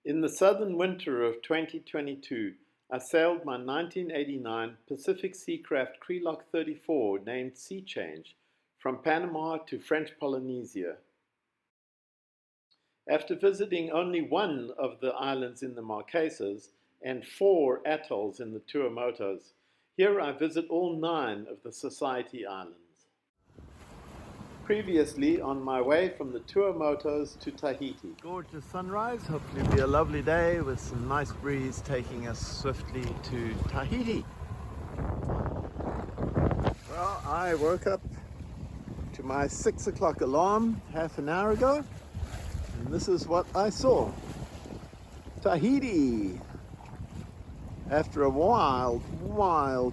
In the southern winter of 2022, I sailed my 1989 Pacific Seacraft Creelock 34 named Sea Change from Panama to French Polynesia. After visiting only one of the islands in the Marquesas and 4 atolls in the Tuamotus, here I visit all 9 of the Society Islands. Previously on my way from the Tuamotus to Tahiti. Gorgeous sunrise, hopefully it'll be a lovely day with some nice breeze taking us swiftly to Tahiti. Well, I woke up to my 6 o'clock alarm half an hour ago, and this is what I saw. Tahiti! After a wild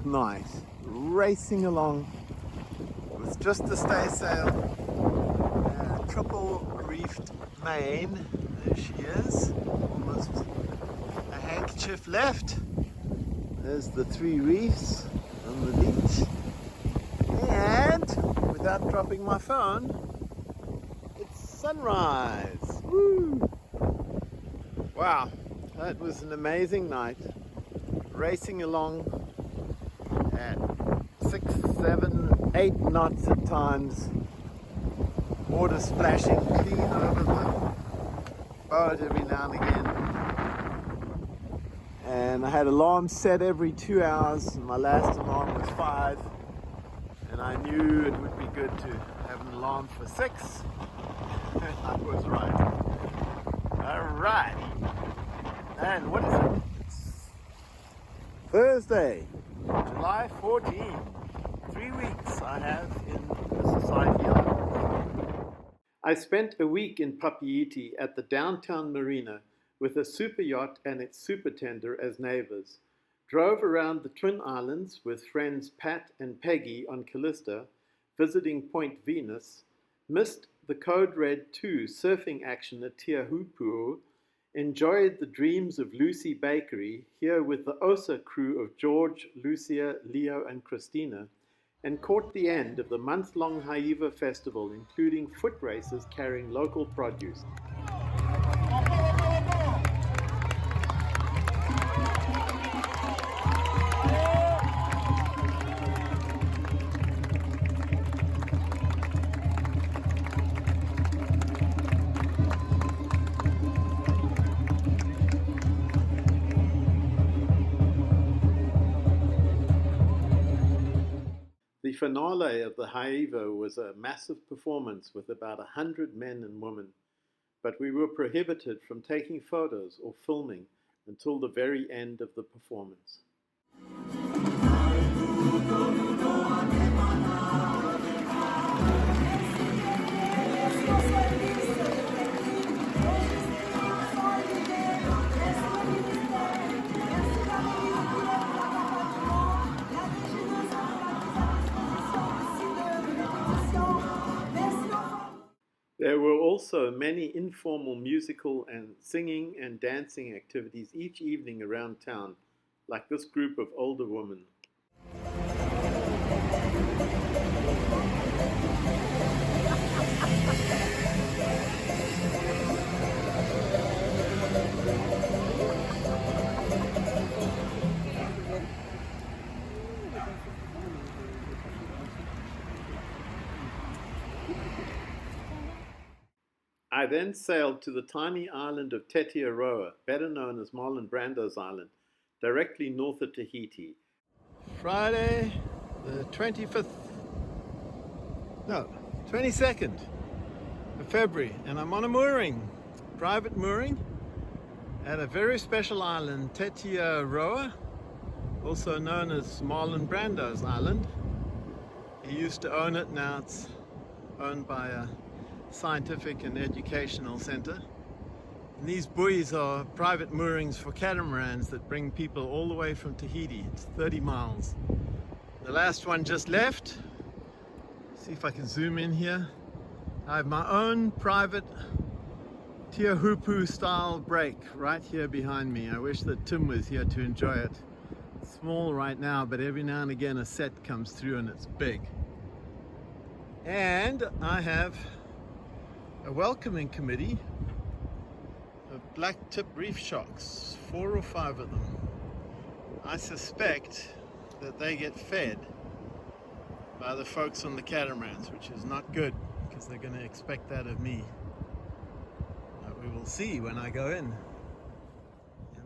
night, racing along with just the staysail, triple reefed main. There she is, almost a handkerchief left. There's the 3 reefs on the beach, and without dropping my phone, it's sunrise. Woo! Wow, that was an amazing night. Racing along at 6, 7, 8 knots at times. Water splashing clean over the boat every now and again. And I had alarms set every 2 hours. My last alarm was 5. And I knew it would be good to have an alarm for 6. And I was right. Alright. And what is it? Thursday, July 14. 3 weeks I have in the Society Islands. I spent a week in Maupiti at the downtown marina with a super yacht and its super tender as neighbors. Drove around the Twin Islands with friends Pat and Peggy on Callista, visiting Point Venus, missed the Code Red 2 surfing action at Taha'a, enjoyed the Dreams of Lucy Bakery here with the OSA crew of George, Lucia, Leo and Christina, and caught the end of the month-long Haiva festival, including foot races carrying local produce. The finale of the Haiva was a massive performance with about 100 men and women, but we were prohibited from taking photos or filming until the very end of the performance. There were also many informal musical and singing and dancing activities each evening around town, like this group of older women. I then sailed to the tiny island of Tetiaroa, better known as Marlon Brando's Island, directly north of Tahiti. Friday, the 22nd of February, and I'm on a mooring, private mooring, at a very special island, Tetiaroa, also known as Marlon Brando's Island. He used to own it, now it's owned by a scientific and educational center. And these buoys are private moorings for catamarans that bring people all the way from Tahiti. It's 30 miles. The last one just left. See if I can zoom in here. I have my own private Taha'a style break right here behind me. I wish that Tim was here to enjoy it. It's small right now, but every now and again a set comes through and it's big. And I have a welcoming committee of black tip reef sharks, 4 or 5 of them. I suspect that they get fed by the folks on the catamarans, which is not good because they're going to expect that of me. But we will see when I go in.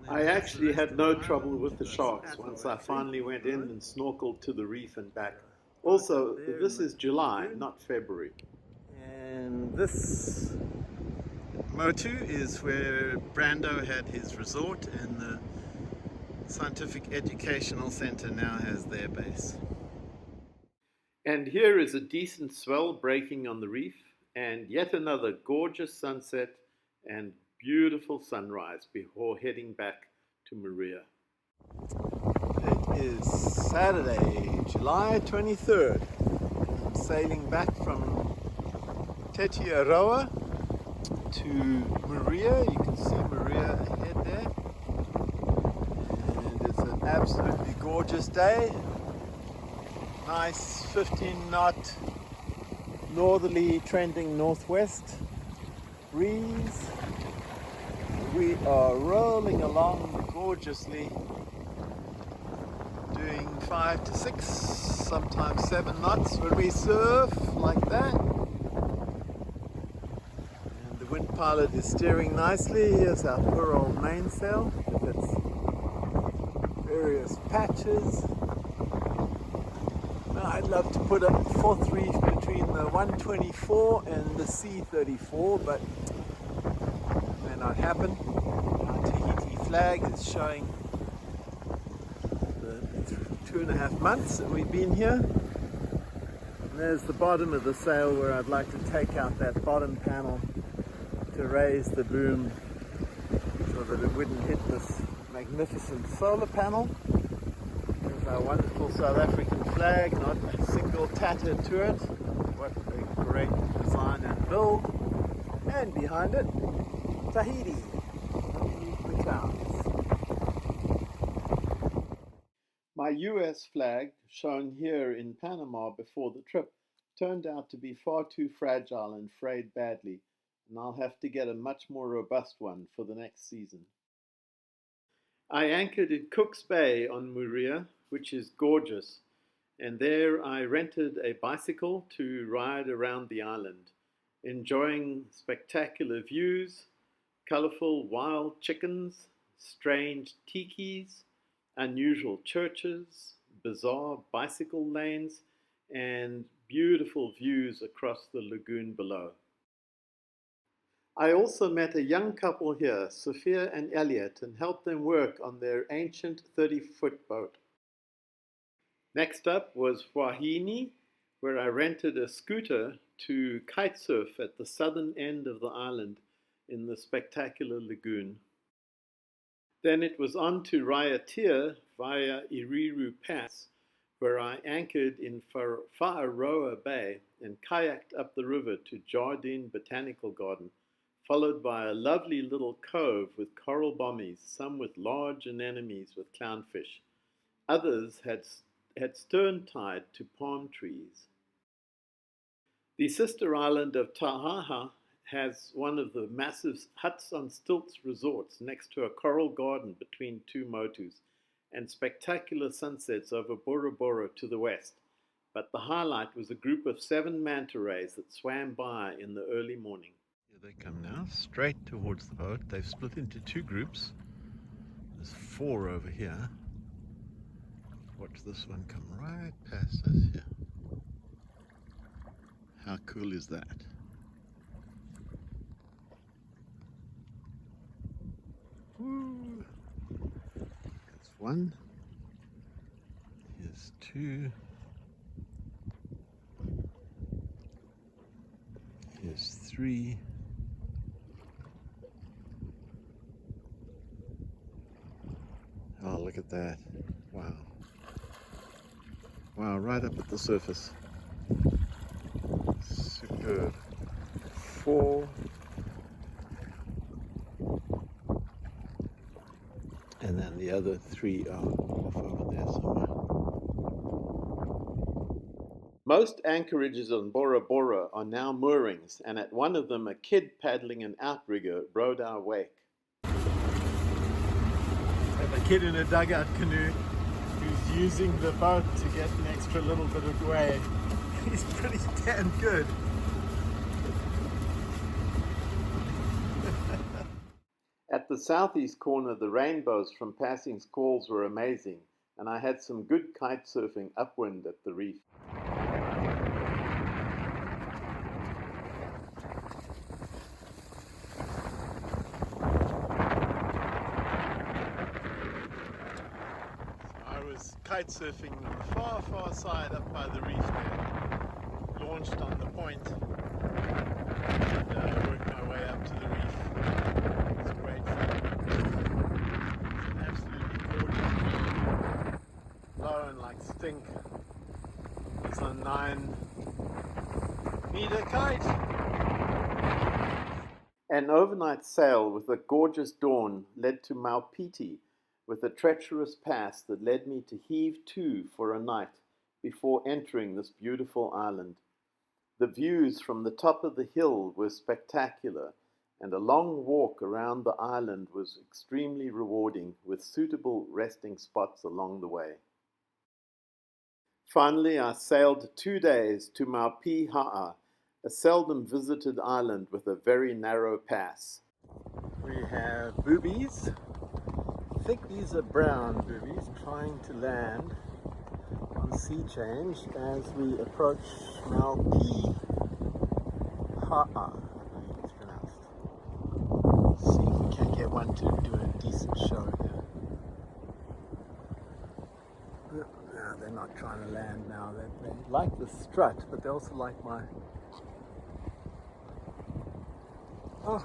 I actually had no trouble with the sharks once I finally went in and snorkeled to the reef and back. Also, this is July, not February. And this Motu is where Brando had his resort, and the Scientific Educational Center now has their base. And here is a decent swell breaking on the reef, and yet another gorgeous sunset and beautiful sunrise before heading back to Moorea. It is Saturday, July 23rd. I'm sailing back from Tetiaroa to Moorea. You can see Moorea ahead there. And it's an absolutely gorgeous day. Nice 15 knot northerly trending northwest breeze. We are rolling along gorgeously, doing 5 to 6, sometimes 7 knots when we surf like that. And the wind pilot is steering nicely. Here's our poor old mainsail with its various patches. I'd love to put a fourth reef between the 124 and the C34, but it may not happen. Our Tahiti flag is showing the 2.5 months that we've been here. And there's the bottom of the sail where I'd like to take out that bottom panel to raise the boom so that it wouldn't hit this magnificent solar panel. There's our wonderful South African flag, not a single tatter to it. What a great design and build. And behind it, Tahiti, underneath the clouds. My US flag, shown here in Panama before the trip, turned out to be far too fragile and frayed badly, and I'll have to get a much more robust one for the next season. I anchored in Cook's Bay on Moorea, which is gorgeous, and there I rented a bicycle to ride around the island, enjoying spectacular views, colorful wild chickens, strange tikis, unusual churches, bizarre bicycle lanes, and beautiful views across the lagoon below. I also met a young couple here, Sophia and Elliot, and helped them work on their ancient 30-foot boat. Next up was Huahine, where I rented a scooter to kitesurf at the southern end of the island in the spectacular lagoon. Then it was on to Raiatea via Iriru Pass, where I anchored in Whaaroa Bay and kayaked up the river to Jardine Botanical Garden, followed by a lovely little cove with coral bommies, some with large anemones with clownfish. Others had stern tied to palm trees. The sister island of Taha'a has one of the massive huts on stilts resorts next to a coral garden between two motus, and spectacular sunsets over Bora Bora to the west. But the highlight was a group of 7 manta rays that swam by in the early morning. Here they come now, straight towards the boat. They've split into 2 groups. There's 4 over here. Watch this one come right past us here. How cool is that? Woo. That's 1. Here's 2. Here's 3. Oh, look at that. Wow. Wow, right up at the surface. Superb. 4. And then the other 3 are off over there somewhere. Most anchorages on Bora Bora are now moorings, and at one of them a kid paddling an outrigger rode our wake. kid in a dugout canoe who's using the boat to get an extra little bit of way. He's pretty damn good. At the southeast corner, the rainbows from passing squalls were amazing, and I had some good kite surfing upwind at the reef. I was kite surfing on the far, far side up by the reef there. Launched on the point and worked my way up to the reef. It's great fun. It's absolutely gorgeous. Blowing like stink. It's a 9-meter kite. An overnight sail with a gorgeous dawn led to Maupiti, with a treacherous pass that led me to heave-to for a night before entering this beautiful island. The views from the top of the hill were spectacular, and a long walk around the island was extremely rewarding, with suitable resting spots along the way. Finally, I sailed 2 days to Maupihaa, a seldom visited island with a very narrow pass. We have boobies. I think these are brown boobies trying to land on sea change as we approach Maupihaa, I think it's pronounced. Let's see if we can get one to do a decent show here. No, they're not trying to land now. They like the strut, but they also like my... Oh,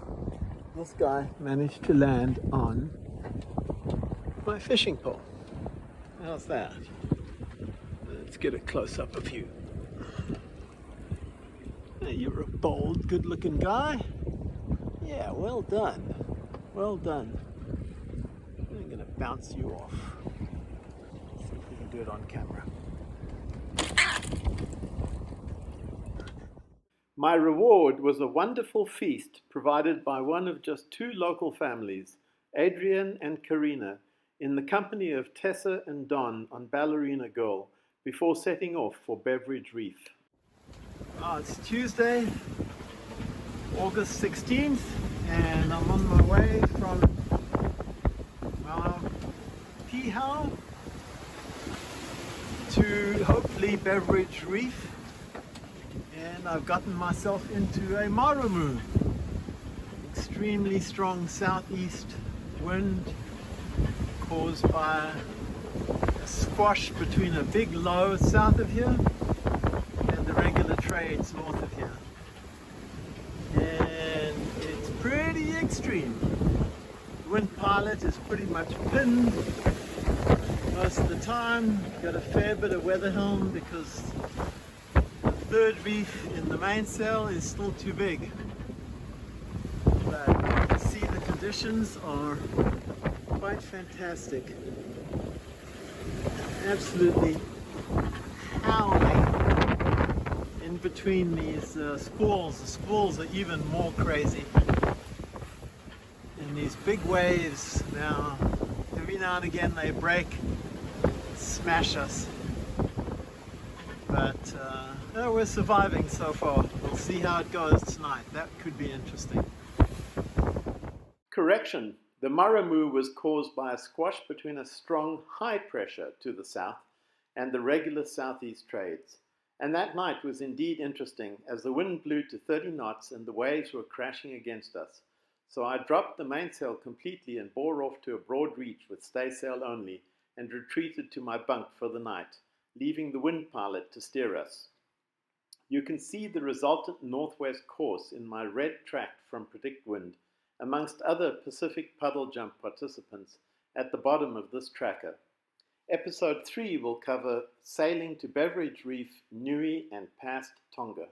this guy managed to land on my fishing pole. How's that? Let's get a close-up of you. Hey, you're a bold, good-looking guy. Yeah, well done. Well done. I'm going to bounce you off. Let's see if we can do it on camera. My reward was a wonderful feast provided by one of just 2 local families, Adrian and Karina, in the company of Tessa and Don on Ballerina Girl, before setting off for Beveridge Reef. It's Tuesday, August 16th, and I'm on my way from Maupihaa to hopefully Beveridge Reef, and I've gotten myself into a maramu. Extremely strong southeast wind caused by a squash between a big low south of here and the regular trades north of here. And it's pretty extreme. The wind pilot is pretty much pinned most of the time. Got a fair bit of weather helm because the third reef in the mainsail is still too big. But you can see the conditions are quite fantastic. Absolutely howling in between these squalls. The squalls are even more crazy. And these big waves now, every now and again they break, smash us. But no, we're surviving so far. We'll see how it goes tonight. That could be interesting. Correction. The maramu was caused by a squash between a strong high pressure to the south and the regular southeast trades. And that night was indeed interesting, as the wind blew to 30 knots and the waves were crashing against us. So I dropped the mainsail completely and bore off to a broad reach with staysail only and retreated to my bunk for the night, leaving the wind pilot to steer us. You can see the resultant northwest course in my red tract from Predict Wind, amongst other Pacific Puddle Jump participants, at the bottom of this tracker. Episode 3 will cover sailing to Beveridge Reef, Niue and past Tonga.